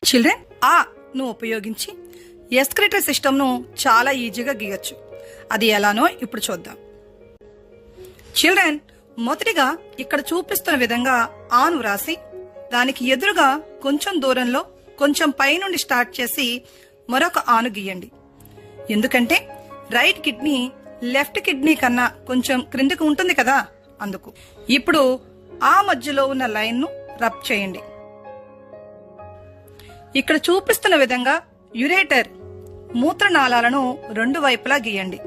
Children ను ఉపయోగించి ఎస్క్రిటరీ సిస్టమ్ను చాలా ఈజీగా గీయొచ్చు. అది ఎలానో ఇప్పుడు చూద్దాం. చిల్డ్రన్, మొదటిగా ఇక్కడ చూపిస్తున్న విధంగా ఆను వ్రాసి దానికి ఎదురుగా కొంచెం దూరంలో కొంచెం పైనుండి స్టార్ట్ చేసి మరొక ఆను గీయండి. ఎందుకంటే రైట్ కిడ్నీ లెఫ్ట్ కిడ్నీ కన్నా కొంచెం క్రిందికి ఉంటుంది కదా, అందుకు. ఇప్పుడు ఆ మధ్యలో ఉన్న లైన్ ను రబ్ చేయండి. ఇక్కడ చూపిస్తున్న విధంగా యురేటర్ మూత్రనాళాలను రెండు వైపులా గీయండి.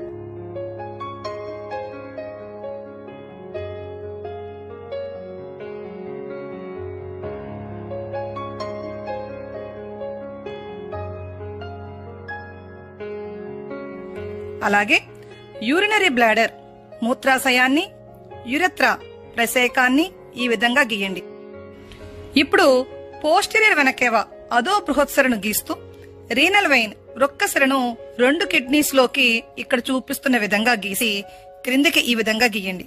అలాగే యూరినరీ బ్లాడర్ మూత్రాశయాన్ని, యురెత్రా ప్రసేకాన్ని ఈ విధంగా గీయండి. ఇప్పుడు పోస్టీరియర్ వెనకేవ అదో బృహత్సరను గీస్తూ రీనల్ వెయిన్ వృక్కసరను రెండు కిడ్నీస్ లోకి ఇక్కడ చూపిస్తున్న విధంగా గీసి క్రిందికి ఈ విధంగా గీయండి.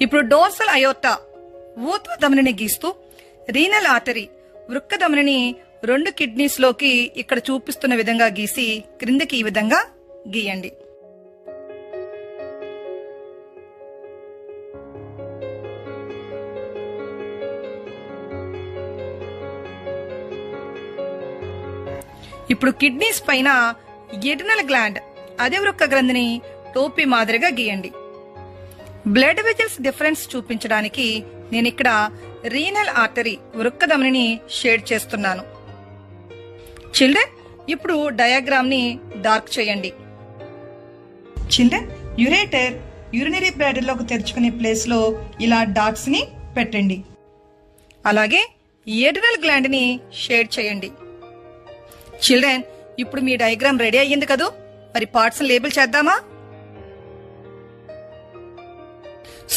ఇప్పుడు డోర్సల్ అయోర్టా ఊర్ధ్వ ధమనిని గీస్తూ రీనల్ ఆర్టరీ వృక్క ధమనిని రెండు కిడ్నీస్ లోకి ఇక్కడ చూపిస్తున్న విధంగా గీసి క్రిందికి ఈ విధంగా గీయండి. ఇప్పుడు కిడ్నీస్ పైన ఎడినల్ గ్లాండ్ అదే వృక్క గ్రంథిని టోపీ మాదిరిగా గీయండి. బ్లడ్ వెజల్స్ డిఫరెన్స్ చూపించడానికి నేను ఇక్కడ రీనల్ ఆర్టరీ వృక్క ధమనిని షేడ్ చేస్తున్నాను. చిల్డ్రన్, ఇప్పుడు డయాగ్రామ్ ని డార్క్ చేయండి. చిల్డ్రన్, యురేటర్ యూరినరీ బ్లాడర్ లోకి తెరుచుకునే ప్లేస్ లో ఇలా డాట్స్ ని పెట్టండి. అలాగే ఎడినల్ గ్లాండ్ ని షేడ్ చేయండి. చిల్డ్రన్, ఇప్పుడు మీ డయాగ్రామ్ రెడీ అయ్యింది కదూ, మరి పార్ట్స్ లేబుల్ చేద్దామా?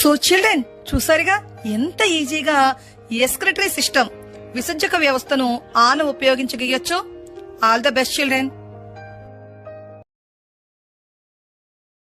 సో చిల్డ్రన్, చూసారుగా ఎంత ఈజీగా ఎస్క్రిటరీ సిస్టమ్ విసర్జక వ్యవస్థను ఆను ఉపయోగించి గీయొచ్చు. All the best children.